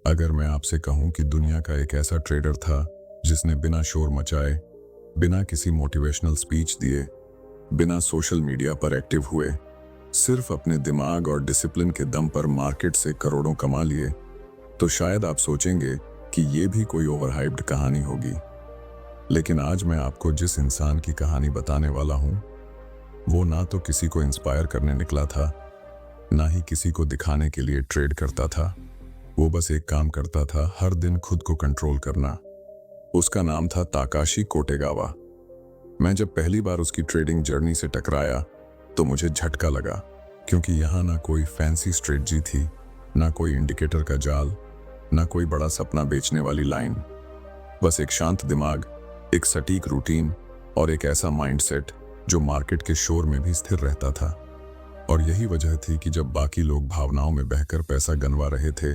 अगर मैं आपसे कहूं कि दुनिया का एक ऐसा ट्रेडर था जिसने बिना शोर मचाए, बिना किसी मोटिवेशनल स्पीच दिए, बिना सोशल मीडिया पर एक्टिव हुए, सिर्फ अपने दिमाग और डिसिप्लिन के दम पर मार्केट से करोड़ों कमा लिए, तो शायद आप सोचेंगे कि ये भी कोई ओवरहाइप्ड कहानी होगी। लेकिन आज मैं आपको जिस इंसान की कहानी बताने वाला हूं, वो ना तो किसी को इंस्पायर करने निकला था, ना ही किसी को दिखाने के लिए ट्रेड करता था। वो बस एक काम करता था, हर दिन खुद को कंट्रोल करना। उसका नाम था ताकाशी कोटेगावा। मैं जब पहली बार उसकी ट्रेडिंग जर्नी से टकराया तो मुझे झटका लगा, क्योंकि यहाँ ना कोई फैंसी स्ट्रेटजी थी, ना कोई इंडिकेटर का जाल, ना कोई बड़ा सपना बेचने वाली लाइन। बस एक शांत दिमाग, एक सटीक रूटीन और एक ऐसा माइंडसेट जो मार्केट के शोर में भी स्थिर रहता था। और यही वजह थी कि जब बाकी लोग भावनाओं में बहकर पैसा गंवा रहे थे,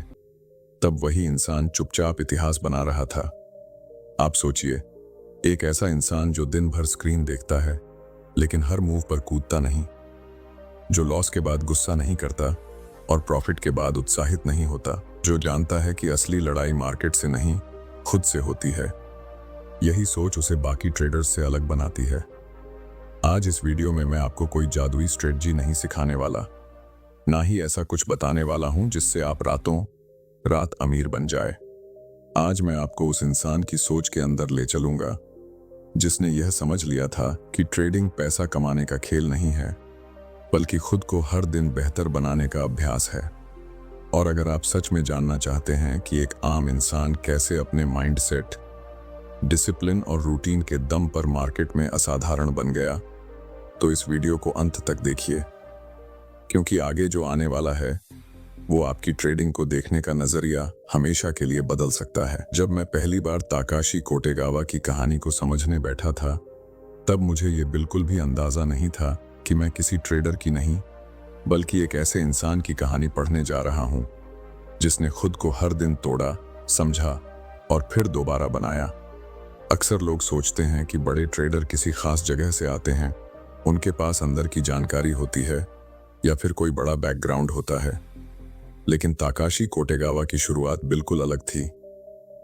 तब वही इंसान चुपचाप इतिहास बना रहा था। आप सोचिए, एक ऐसा इंसान जो दिन भर स्क्रीन देखता है लेकिन हर मूव पर कूदता नहीं, जो लॉस के बाद गुस्सा नहीं करता और प्रॉफिट के बाद उत्साहित नहीं होता, जो जानता है कि असली लड़ाई मार्केट से नहीं, खुद से होती है। यही सोच उसे बाकी ट्रेडर्स से अलग बनाती है। आज इस वीडियो में मैं आपको कोई जादुई स्ट्रेटजी नहीं सिखाने वाला, ना ही ऐसा कुछ बताने वाला हूं जिससे आप रातों रात अमीर बन जाए। आज मैं आपको उस इंसान की सोच के अंदर ले चलूंगा जिसने यह समझ लिया था कि ट्रेडिंग पैसा कमाने का खेल नहीं है, बल्कि खुद को हर दिन बेहतर बनाने का अभ्यास है। और अगर आप सच में जानना चाहते हैं कि एक आम इंसान कैसे अपने माइंडसेट, डिसिप्लिन और रूटीन के दम पर मार्केट में असाधारण बन गया, तो इस वीडियो को अंत तक देखिए, क्योंकि आगे जो आने वाला है वो आपकी ट्रेडिंग को देखने का नजरिया हमेशा के लिए बदल सकता है। जब मैं पहली बार ताकाशी कोटेगावा की कहानी को समझने बैठा था, तब मुझे ये बिल्कुल भी अंदाजा नहीं था कि मैं किसी ट्रेडर की नहीं, बल्कि एक ऐसे इंसान की कहानी पढ़ने जा रहा हूं जिसने खुद को हर दिन तोड़ा, समझा और फिर दोबारा बनाया। अक्सर लोग सोचते हैं कि बड़े ट्रेडर किसी खास जगह से आते हैं, उनके पास अंदर की जानकारी होती है या फिर कोई बड़ा बैकग्राउंड होता है। लेकिन ताकाशी कोटेगावा की शुरुआत बिल्कुल अलग थी।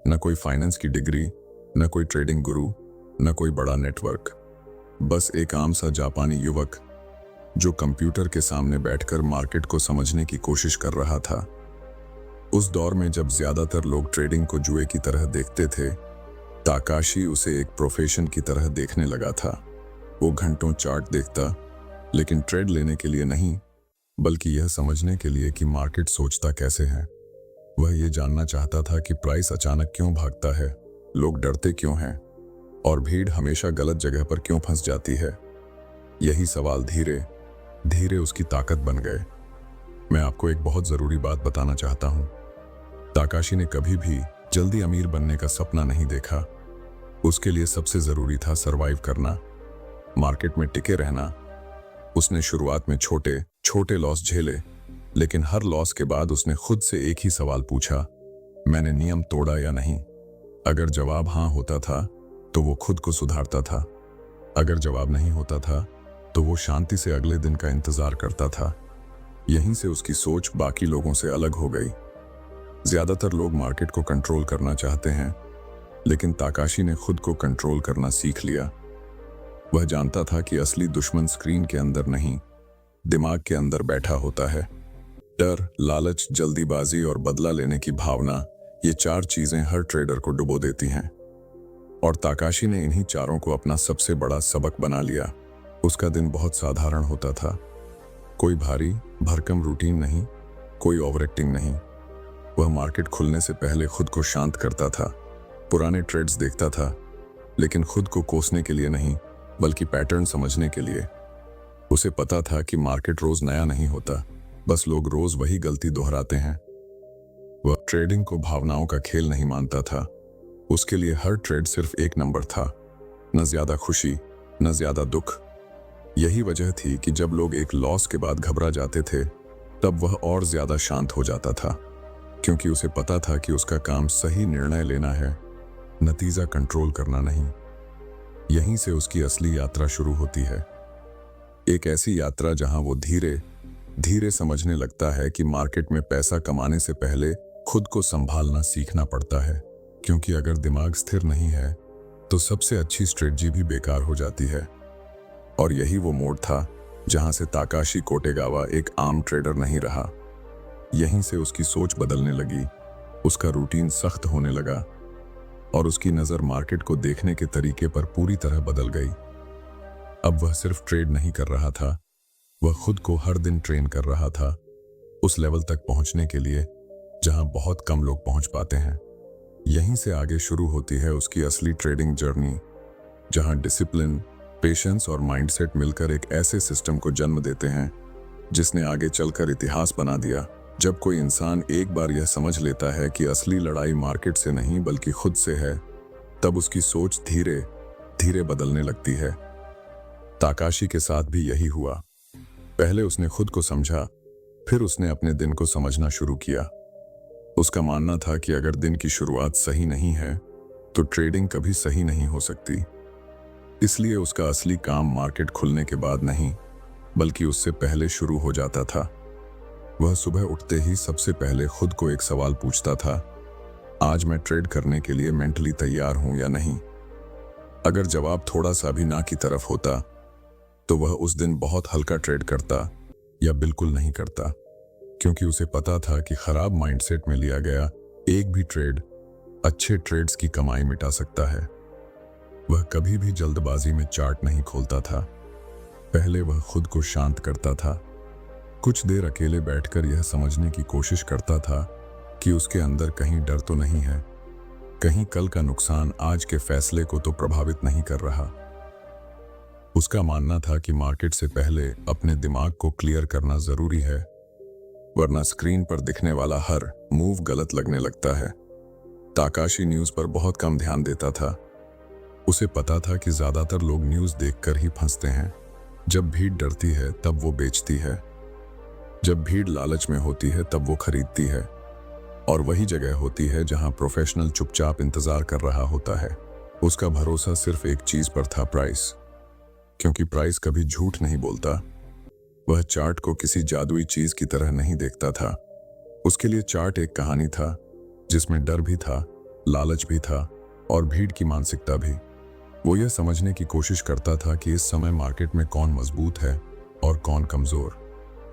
न कोई फाइनेंस की डिग्री, न कोई ट्रेडिंग गुरु, न कोई बड़ा नेटवर्क। बस एक आम सा जापानी युवक जो कंप्यूटर के सामने बैठकर मार्केट को समझने की कोशिश कर रहा था। उस दौर में जब ज्यादातर लोग ट्रेडिंग को जुए की तरह देखते थे, ताकाशी उसे एक प्रोफेशन की तरह देखने लगा था। वो घंटों चार्ट देखता, लेकिन ट्रेड लेने के लिए नहीं, बल्कि यह समझने के लिए कि मार्केट सोचता कैसे है। वह यह जानना चाहता था कि प्राइस अचानक क्यों भागता है, लोग डरते क्यों हैं और भीड़ हमेशा गलत जगह पर क्यों फंस जाती है। यही सवाल धीरे धीरे उसकी ताकत बन गए। मैं आपको एक बहुत जरूरी बात बताना चाहता हूं। ताकाशी ने कभी भी जल्दी अमीर बनने का सपना नहीं देखा। उसके लिए सबसे जरूरी था सरवाइव करना, मार्केट में टिके रहना। उसने शुरुआत में छोटे छोटे लॉस झेले, लेकिन हर लॉस के बाद उसने खुद से एक ही सवाल पूछा, मैंने नियम तोड़ा या नहीं। अगर जवाब हाँ होता था तो वो खुद को सुधारता था। अगर जवाब नहीं होता था तो वो शांति से अगले दिन का इंतजार करता था। यहीं से उसकी सोच बाकी लोगों से अलग हो गई। ज्यादातर लोग मार्केट को कंट्रोल करना चाहते हैं, लेकिन ताकाशी ने खुद को कंट्रोल करना सीख लिया। वह जानता था कि असली दुश्मन स्क्रीन के अंदर नहीं, दिमाग के अंदर बैठा होता है। डर, लालच, जल्दीबाजी और बदला लेने की भावना, ये चार चीजें हर ट्रेडर को डुबो देती हैं। और ताकाशी ने इन्हीं चारों को अपना सबसे बड़ा सबक बना लिया। उसका दिन बहुत साधारण होता था। कोई भारी भरकम रूटीन नहीं, कोई ओवर एक्टिंग नहीं। वह मार्केट खुलने से पहले खुद को शांत करता था, पुराने ट्रेड्स देखता था, लेकिन खुद को कोसने के लिए नहीं, बल्कि पैटर्न समझने के लिए। उसे पता था कि मार्केट रोज नया नहीं होता, बस लोग रोज वही गलती दोहराते हैं। वह ट्रेडिंग को भावनाओं का खेल नहीं मानता था। उसके लिए हर ट्रेड सिर्फ एक नंबर था, न ज्यादा खुशी, न ज्यादा दुख। यही वजह थी कि जब लोग एक लॉस के बाद घबरा जाते थे, तब वह और ज्यादा शांत हो जाता था, क्योंकि उसे पता था कि उसका काम सही निर्णय लेना है, नतीजा कंट्रोल करना नहीं। यहीं से उसकी असली यात्रा शुरू होती है। एक ऐसी यात्रा जहां वो धीरे धीरे समझने लगता है कि मार्केट में पैसा कमाने से पहले खुद को संभालना सीखना पड़ता है, क्योंकि अगर दिमाग स्थिर नहीं है तो सबसे अच्छी स्ट्रेटजी भी बेकार हो जाती है। और यही वो मोड़ था जहां से ताकाशी कोटेगावा एक आम ट्रेडर नहीं रहा। यहीं से उसकी सोच बदलने लगी, उसका रूटीन सख्त होने लगा और उसकी नज़र मार्केट को देखने के तरीके पर पूरी तरह बदल गई। अब वह सिर्फ ट्रेड नहीं कर रहा था, वह खुद को हर दिन ट्रेन कर रहा था, उस लेवल तक पहुंचने के लिए जहां बहुत कम लोग पहुंच पाते हैं। यहीं से आगे शुरू होती है उसकी असली ट्रेडिंग जर्नी, जहां डिसिप्लिन, पेशेंस और माइंडसेट मिलकर एक ऐसे सिस्टम को जन्म देते हैं जिसने आगे चलकर इतिहास बना दिया। जब कोई इंसान एक बार यह समझ लेता है कि असली लड़ाई मार्केट से नहीं बल्कि खुद से है, तब उसकी सोच धीरे धीरे बदलने लगती है। ताकाशी के साथ भी यही हुआ। पहले उसने खुद को समझा, फिर उसने अपने दिन को समझना शुरू किया। उसका मानना था कि अगर दिन की शुरुआत सही नहीं है तो ट्रेडिंग कभी सही नहीं हो सकती। इसलिए उसका असली काम मार्केट खुलने के बाद नहीं बल्कि उससे पहले शुरू हो जाता था। वह सुबह उठते ही सबसे पहले खुद को एक सवाल पूछता था, आज मैं ट्रेड करने के लिए मेंटली तैयार हूं या नहीं। अगर जवाब थोड़ा सा भी ना की तरफ होता तो वह उस दिन बहुत हल्का ट्रेड करता या बिल्कुल नहीं करता, क्योंकि उसे पता था कि खराब माइंडसेट में लिया गया एक भी ट्रेड अच्छे ट्रेड्स की कमाई मिटा सकता है। वह कभी भी जल्दबाजी में चार्ट नहीं खोलता था। पहले वह खुद को शांत करता था, कुछ देर अकेले बैठकर यह समझने की कोशिश करता था कि उसके अंदर कहीं डर तो नहीं है, कहीं कल का नुकसान आज के फैसले को तो प्रभावित नहीं कर रहा। उसका मानना था कि मार्केट से पहले अपने दिमाग को क्लियर करना जरूरी है, वरना स्क्रीन पर दिखने वाला हर मूव गलत लगने लगता है। ताकाशी न्यूज़ पर बहुत कम ध्यान देता था। उसे पता था कि ज्यादातर लोग न्यूज़ देखकर ही फंसते हैं। जब भीड़ डरती है तब वो बेचती है, जब भीड़ लालच में होती है तब वो खरीदती है, और वही जगह होती है जहां प्रोफेशनल चुपचाप इंतजार कर रहा होता है। उसका भरोसा सिर्फ एक चीज पर था, प्राइस, क्योंकि प्राइस कभी झूठ नहीं बोलता। वह चार्ट को किसी जादुई चीज की तरह नहीं देखता था। उसके लिए चार्ट एक कहानी था जिसमें डर भी था, लालच भी था और भीड़ की मानसिकता भी। वो यह समझने की कोशिश करता था कि इस समय मार्केट में कौन मजबूत है और कौन कमजोर।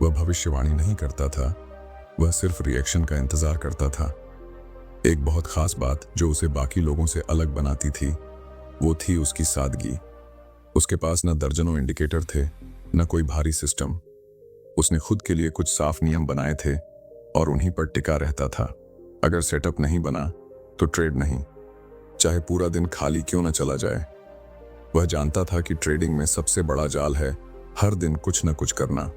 वह भविष्यवाणी नहीं करता था, वह सिर्फ रिएक्शन का इंतजार करता था। एक बहुत खास बात जो उसे बाकी लोगों से अलग बनाती थी वो थी उसकी सादगी। उसके पास न दर्जनों इंडिकेटर थे, न कोई भारी सिस्टम। उसने खुद के लिए कुछ साफ नियम बनाए थे और उन्हीं पर टिका रहता था। अगर सेटअप नहीं बना तो ट्रेड नहीं, चाहे पूरा दिन खाली क्यों न चला जाए। वह जानता था कि ट्रेडिंग में सबसे बड़ा जाल है हर दिन कुछ न कुछ करना,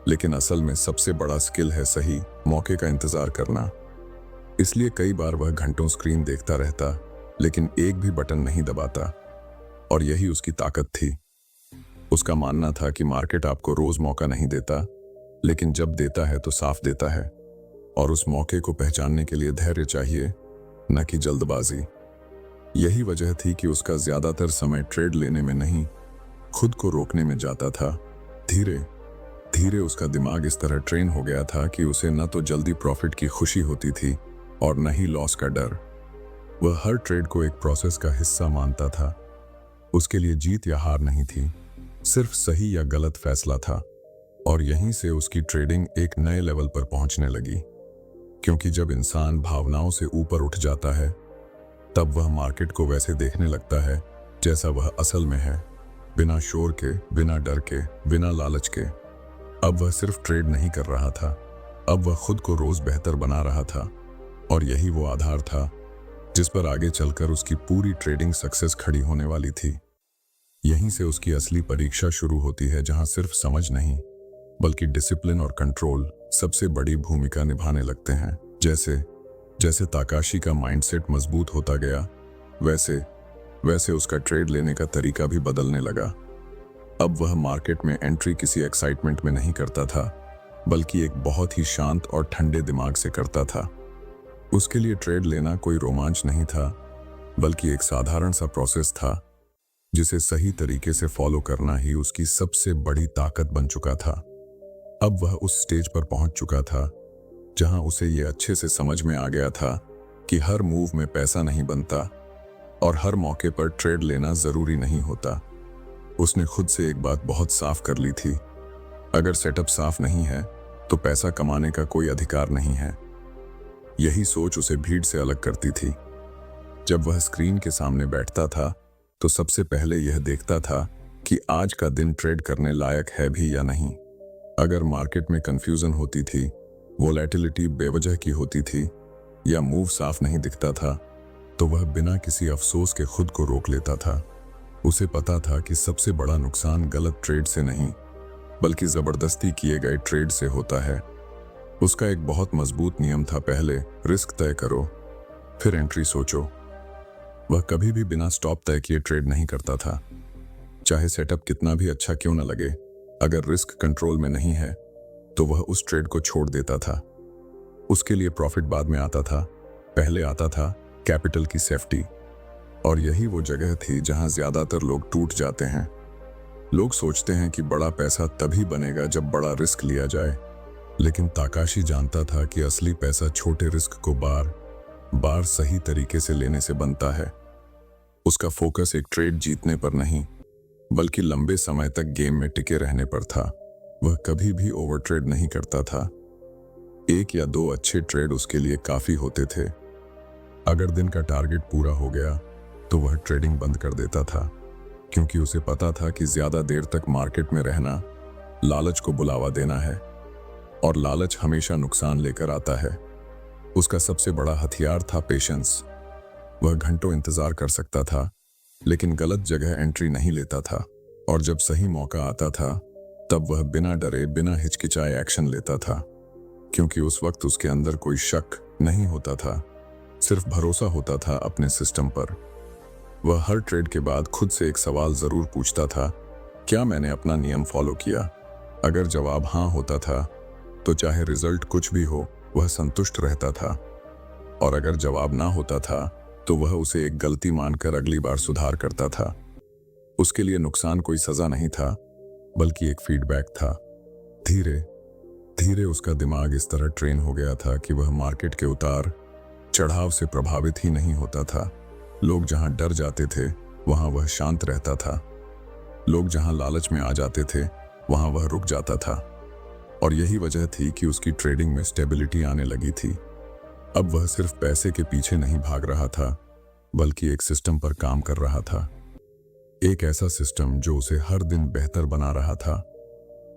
लेकिन असल में सबसे बड़ा स्किल है सही मौके का इंतजार करना। इसलिए कई बार वह घंटों स्क्रीन देखता रहता लेकिन एक भी बटन नहीं दबाता, और यही उसकी ताकत थी। उसका मानना था कि मार्केट आपको रोज मौका नहीं देता, लेकिन जब देता है तो साफ देता है, और उस मौके को पहचानने के लिए धैर्य चाहिए, न कि जल्दबाजी। यही वजह थी कि उसका ज्यादातर समय ट्रेड लेने में नहीं, खुद को रोकने में जाता था। धीरे धीरे उसका दिमाग इस तरह ट्रेन हो गया था कि उसे न तो जल्दी प्रॉफिट की खुशी होती थी और न ही लॉस का डर। वह हर ट्रेड को एक प्रोसेस का हिस्सा मानता था। उसके लिए जीत या हार नहीं थी, सिर्फ सही या गलत फैसला था। और यहीं से उसकी ट्रेडिंग एक नए लेवल पर पहुंचने लगी, क्योंकि जब इंसान भावनाओं से ऊपर उठ जाता है तब वह मार्केट को वैसे देखने लगता है जैसा वह असल में है, बिना शोर के, बिना डर के, बिना लालच के। अब वह सिर्फ ट्रेड नहीं कर रहा था, अब वह खुद को रोज बेहतर बना रहा था, और यही वो आधार था जिस पर आगे चलकर उसकी पूरी ट्रेडिंग सक्सेस खड़ी होने वाली थी। यहीं से उसकी असली परीक्षा शुरू होती है, जहां सिर्फ समझ नहीं बल्कि डिसिप्लिन और कंट्रोल सबसे बड़ी भूमिका निभाने लगते हैं। जैसे जैसे ताकाशी का माइंडसेट मजबूत होता गया, वैसे वैसे उसका ट्रेड लेने का तरीका भी बदलने लगा। अब वह मार्केट में एंट्री किसी एक्साइटमेंट में नहीं करता था, बल्कि एक बहुत ही शांत और ठंडे दिमाग से करता था। उसके लिए ट्रेड लेना कोई रोमांच नहीं था, बल्कि एक साधारण सा प्रोसेस था जिसे सही तरीके से फॉलो करना ही उसकी सबसे बड़ी ताकत बन चुका था। अब वह उस स्टेज पर पहुंच चुका था जहां उसे ये अच्छे से समझ में आ गया था कि हर मूव में पैसा नहीं बनता और हर मौके पर ट्रेड लेना जरूरी नहीं होता। उसने खुद से एक बात बहुत साफ कर ली थी, अगर सेटअप साफ नहीं है तो पैसा कमाने का कोई अधिकार नहीं है। यही सोच उसे भीड़ से अलग करती थी। जब वह स्क्रीन के सामने बैठता था तो सबसे पहले यह देखता था कि आज का दिन ट्रेड करने लायक है भी या नहीं। अगर मार्केट में कंफ्यूजन होती थी, वोलेटिलिटी बेवजह की होती थी या मूव साफ नहीं दिखता था, तो वह बिना किसी अफसोस के खुद को रोक लेता था। उसे पता था कि सबसे बड़ा नुकसान गलत ट्रेड से नहीं बल्कि जबरदस्ती किए गए ट्रेड से होता है। उसका एक बहुत मजबूत नियम था, पहले रिस्क तय करो फिर एंट्री सोचो। वह कभी भी बिना स्टॉप तय किए ट्रेड नहीं करता था, चाहे सेटअप कितना भी अच्छा क्यों न लगे। अगर रिस्क कंट्रोल में नहीं है तो वह उस ट्रेड को छोड़ देता था। उसके लिए प्रॉफिट बाद में आता था, पहले आता था कैपिटल की सेफ्टी। और यही वो जगह थी जहां ज्यादातर लोग टूट जाते हैं। लोग सोचते हैं कि बड़ा पैसा तभी बनेगा जब बड़ा रिस्क लिया जाए, लेकिन ताकाशी जानता था कि असली पैसा छोटे रिस्क को बार बार सही तरीके से लेने से बनता है। उसका फोकस एक ट्रेड जीतने पर नहीं बल्कि लंबे समय तक गेम में टिके रहने पर था। वह कभी भी ओवर ट्रेड नहीं करता था। एक या दो अच्छे ट्रेड उसके लिए काफी होते थे। अगर दिन का टारगेट पूरा हो गया तो वह ट्रेडिंग बंद कर देता था, क्योंकि उसे पता था कि ज्यादा देर तक मार्केट में रहना लालच को बुलावा देना है और लालच हमेशा नुकसान लेकर आता है। उसका सबसे बड़ा हथियार था पेशेंस। वह घंटों इंतजार कर सकता था लेकिन गलत जगह एंट्री नहीं लेता था, और जब सही मौका आता था तब वह बिना डरे बिना हिचकिचाए एक्शन लेता था, क्योंकि उस वक्त उसके अंदर कोई शक नहीं होता था, सिर्फ भरोसा होता था अपने सिस्टम पर। वह हर ट्रेड के बाद खुद से एक सवाल जरूर पूछता था, क्या मैंने अपना नियम फॉलो किया? अगर जवाब हाँ होता था तो चाहे रिजल्ट कुछ भी हो वह संतुष्ट रहता था, और अगर जवाब ना होता था तो वह उसे एक गलती मानकर अगली बार सुधार करता था। उसके लिए नुकसान कोई सजा नहीं था बल्कि एक फीडबैक था। धीरे धीरे उसका दिमाग इस तरह ट्रेन हो गया था कि वह मार्केट के उतार चढ़ाव से प्रभावित ही नहीं होता था। लोग जहां डर जाते थे वहां वह शांत रहता था, लोग जहां लालच में आ जाते थे वहां वह रुक जाता था। और यही वजह थी कि उसकी ट्रेडिंग में स्टेबिलिटी आने लगी थी। अब वह सिर्फ पैसे के पीछे नहीं भाग रहा था बल्कि एक सिस्टम पर काम कर रहा था, एक ऐसा सिस्टम जो उसे हर दिन बेहतर बना रहा था।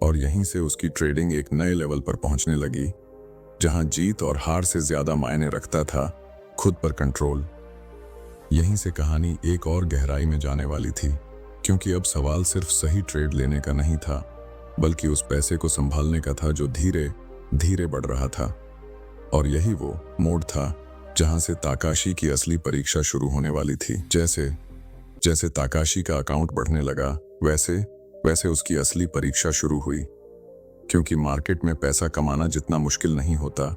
और यहीं से उसकी ट्रेडिंग एक नए लेवल पर पहुंचने लगी, जहां जीत और हार से ज्यादा मायने रखता था खुद पर कंट्रोल। यहीं से कहानी एक और गहराई में जाने वाली थी, क्योंकि अब सवाल सिर्फ सही ट्रेड लेने का नहीं था बल्कि उस पैसे को संभालने का था जो धीरे धीरे बढ़ रहा था। और यही वो मोड़ था जहां से ताकाशी की असली परीक्षा शुरू होने वाली थी। जैसे जैसे ताकाशी का अकाउंट बढ़ने लगा वैसे वैसे उसकी असली परीक्षा शुरू हुई, क्योंकि मार्केट में पैसा कमाना जितना मुश्किल नहीं होता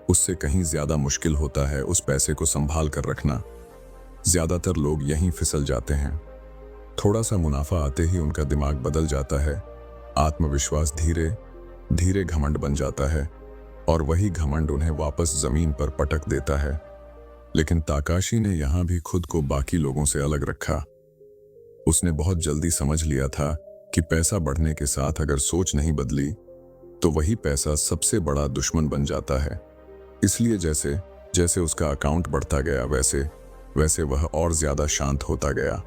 उससे कहीं ज्यादा मुश्किल होता है उस पैसे को संभाल कर रखना। ज्यादातर लोग यहीं फिसल जाते हैं। थोड़ा सा मुनाफा आते ही उनका दिमाग बदल जाता है, आत्मविश्वास धीरे धीरे घमंड बन जाता है और वही घमंड उन्हें वापस जमीन पर पटक देता है। लेकिन ताकाशी ने यहां भी खुद को बाकी लोगों से अलग रखा। उसने बहुत जल्दी समझ लिया था कि पैसा बढ़ने के साथ अगर सोच नहीं बदली तो वही पैसा सबसे बड़ा दुश्मन बन जाता है। इसलिए जैसे जैसे उसका अकाउंट बढ़ता गया वैसे वैसे वह और ज्यादा शांत होता गया।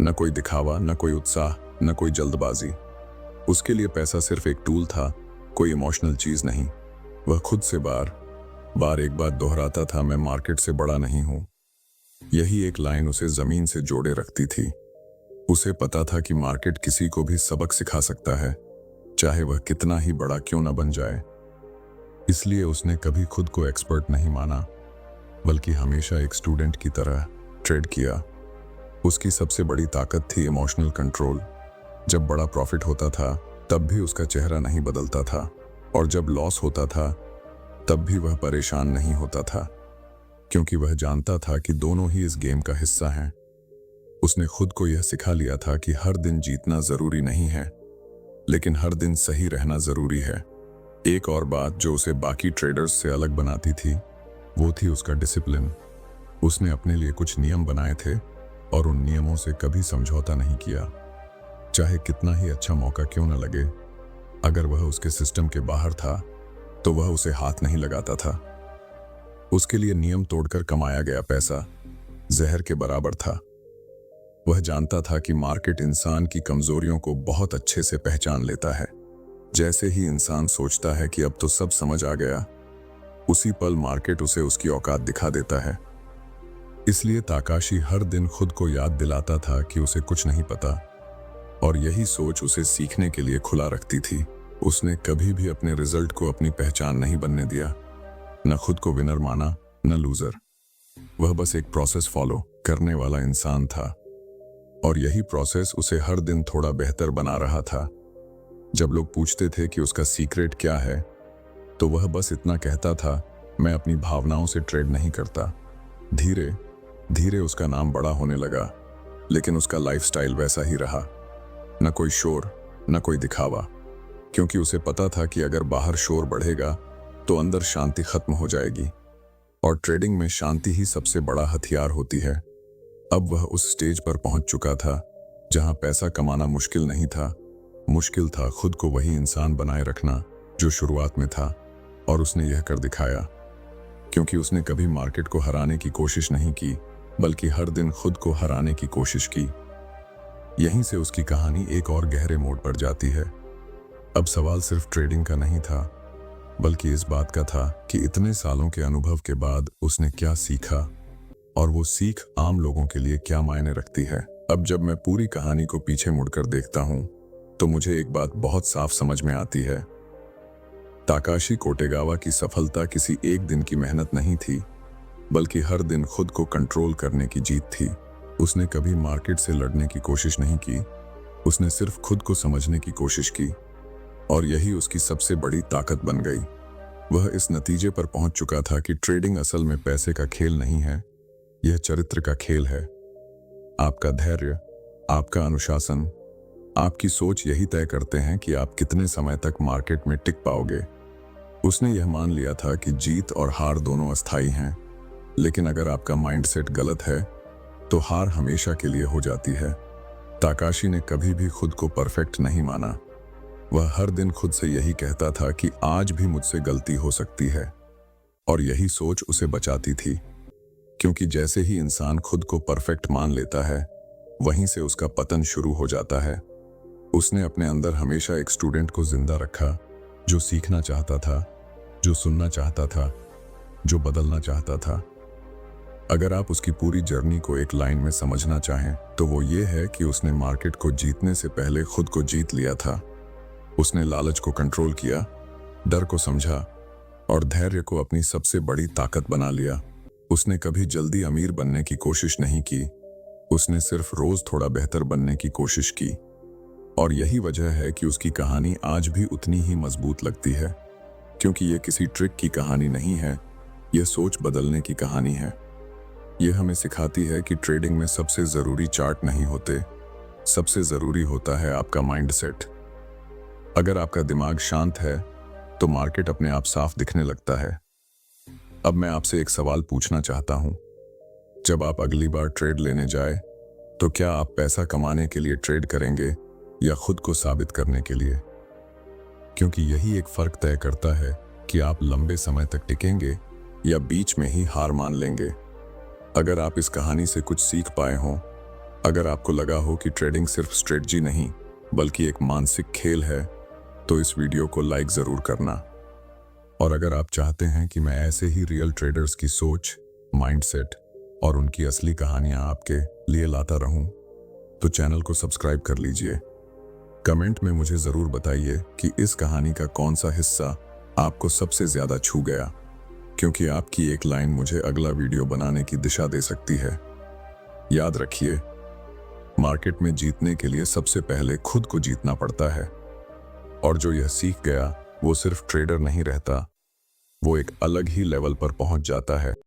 न कोई दिखावा, न कोई उत्साह, न कोई जल्दबाजी। उसके लिए पैसा सिर्फ एक टूल था, कोई इमोशनल चीज नहीं। वह खुद से बार बार एक बात दोहराता था, मैं मार्केट से बड़ा नहीं हूं। यही एक लाइन उसे जमीन से जोड़े रखती थी। उसे पता था कि मार्केट किसी को भी सबक सिखा सकता है, चाहे वह कितना ही बड़ा क्यों न बन जाए। इसलिए उसने कभी खुद को एक्सपर्ट नहीं माना बल्कि हमेशा एक स्टूडेंट की तरह ट्रेड किया। उसकी सबसे बड़ी ताकत थी इमोशनल कंट्रोल। जब बड़ा प्रॉफिट होता था तब भी उसका चेहरा नहीं बदलता था, और जब लॉस होता था तब भी वह परेशान नहीं होता था, क्योंकि वह जानता था कि दोनों ही इस गेम का हिस्सा हैं। उसने खुद को यह सिखा लिया था कि हर दिन जीतना जरूरी नहीं है, लेकिन हर दिन सही रहना जरूरी है। एक और बात जो उसे बाकी ट्रेडर्स से अलग बनाती थी वो थी उसका डिसिप्लिन। उसने अपने लिए कुछ नियम बनाए थे और उन नियमों से कभी समझौता नहीं किया, चाहे कितना ही अच्छा मौका क्यों न लगे। अगर वह उसके सिस्टम के बाहर था तो वह उसे हाथ नहीं लगाता था। उसके लिए नियम तोड़कर कमाया गया पैसा जहर के बराबर था। वह जानता था कि मार्केट इंसान की कमजोरियों को बहुत अच्छे से पहचान लेता है। जैसे ही इंसान सोचता है कि अब तो सब समझ आ गया, उसी पल मार्केट उसे उसकी औकात दिखा देता है। इसलिए ताकाशी हर दिन खुद को याद दिलाता था कि उसे कुछ नहीं पता, और यही सोच उसे सीखने के लिए खुला रखती थी। उसने कभी भी अपने रिजल्ट को अपनी पहचान नहीं बनने दिया, न खुद को विनर माना न लूजर। वह बस एक प्रोसेस फॉलो करने वाला इंसान था, और यही प्रोसेस उसे हर दिन थोड़ा बेहतर बना रहा था। जब लोग पूछते थे कि उसका सीक्रेट क्या है, तो वह बस इतना कहता था, मैं अपनी भावनाओं से ट्रेड नहीं करता। धीरे धीरे उसका नाम बड़ा होने लगा, लेकिन उसका लाइफस्टाइल वैसा ही रहा। न कोई शोर, न कोई दिखावा, क्योंकि उसे पता था कि अगर बाहर शोर बढ़ेगा तो अंदर शांति खत्म हो जाएगी, और ट्रेडिंग में शांति ही सबसे बड़ा हथियार होती है। अब वह उस स्टेज पर पहुंच चुका था जहां पैसा कमाना मुश्किल नहीं था, मुश्किल था खुद को वही इंसान बनाए रखना जो शुरुआत में था, और उसने यह कर दिखाया। क्योंकि उसने कभी मार्केट को हराने की कोशिश नहीं की, बल्कि हर दिन खुद को हराने की कोशिश की। यहीं से उसकी कहानी एक और गहरे मोड़ पर जाती है। अब सवाल सिर्फ ट्रेडिंग का नहीं था, बल्कि इस बात का था कि इतने सालों के अनुभव के बाद उसने क्या सीखा, और वो सीख आम लोगों के लिए क्या मायने रखती है। अब जब मैं पूरी कहानी को पीछे मुड़कर देखता हूं, तो मुझे एक बात बहुत साफ समझ में आती है। ताकाशी कोटेगावा की सफलता किसी एक दिन की मेहनत नहीं थी, बल्कि हर दिन खुद को कंट्रोल करने की जीत थी। उसने कभी मार्केट से लड़ने की कोशिश नहीं की, उसने सिर्फ खुद को समझने की कोशिश की, और यही उसकी सबसे बड़ी ताकत बन गई। वह इस नतीजे पर पहुंच चुका था कि ट्रेडिंग असल में पैसे का खेल नहीं है, यह चरित्र का खेल है। आपका धैर्य, आपका अनुशासन, आपकी सोच यही तय करते हैं कि आप कितने समय तक मार्केट में टिक पाओगे। उसने यह मान लिया था कि जीत और हार दोनों अस्थायी हैं, लेकिन अगर आपका माइंडसेट गलत है तो हार हमेशा के लिए हो जाती है। ताकाशी ने कभी भी खुद को परफेक्ट नहीं माना। वह हर दिन खुद से यही कहता था कि आज भी मुझसे गलती हो सकती है, और यही सोच उसे बचाती थी। क्योंकि जैसे ही इंसान खुद को परफेक्ट मान लेता है, वहीं से उसका पतन शुरू हो जाता है। उसने अपने अंदर हमेशा एक स्टूडेंट को जिंदा रखा, जो सीखना चाहता था, जो सुनना चाहता था, जो बदलना चाहता था। अगर आप उसकी पूरी जर्नी को एक लाइन में समझना चाहें, तो वो ये है कि उसने मार्केट को जीतने से पहले खुद को जीत लिया था। उसने लालच को कंट्रोल किया, डर को समझा, और धैर्य को अपनी सबसे बड़ी ताकत बना लिया। उसने कभी जल्दी अमीर बनने की कोशिश नहीं की, उसने सिर्फ रोज थोड़ा बेहतर बनने की कोशिश की। और यही वजह है कि उसकी कहानी आज भी उतनी ही मजबूत लगती है, क्योंकि ये किसी ट्रिक की कहानी नहीं है, यह सोच बदलने की कहानी है। यह हमें सिखाती है कि ट्रेडिंग में सबसे जरूरी चार्ट नहीं होते, सबसे जरूरी होता है आपका माइंडसेट। अगर आपका दिमाग शांत है तो मार्केट अपने आप साफ दिखने लगता है। अब मैं आपसे एक सवाल पूछना चाहता हूं, जब आप अगली बार ट्रेड लेने जाए, तो क्या आप पैसा कमाने के लिए ट्रेड करेंगे या खुद को साबित करने के लिए? क्योंकि यही एक फर्क तय करता है कि आप लंबे समय तक टिकेंगे या बीच में ही हार मान लेंगे। अगर आप इस कहानी से कुछ सीख पाए हों, अगर आपको लगा हो कि ट्रेडिंग सिर्फ स्ट्रेटजी नहीं बल्कि एक मानसिक खेल है, तो इस वीडियो को लाइक जरूर करना। और अगर आप चाहते हैं कि मैं ऐसे ही रियल ट्रेडर्स की सोच, माइंडसेट और उनकी असली कहानियां आपके लिए लाता रहूं, तो चैनल को सब्सक्राइब कर लीजिए। कमेंट में मुझे जरूर बताइए कि इस कहानी का कौन सा हिस्सा आपको सबसे ज्यादा छू गया, क्योंकि आपकी एक लाइन मुझे अगला वीडियो बनाने की दिशा दे सकती है। याद रखिए, मार्केट में जीतने के लिए सबसे पहले खुद को जीतना पड़ता है, और जो यह सीख गया वो सिर्फ ट्रेडर नहीं रहता, वो एक अलग ही लेवल पर पहुंच जाता है।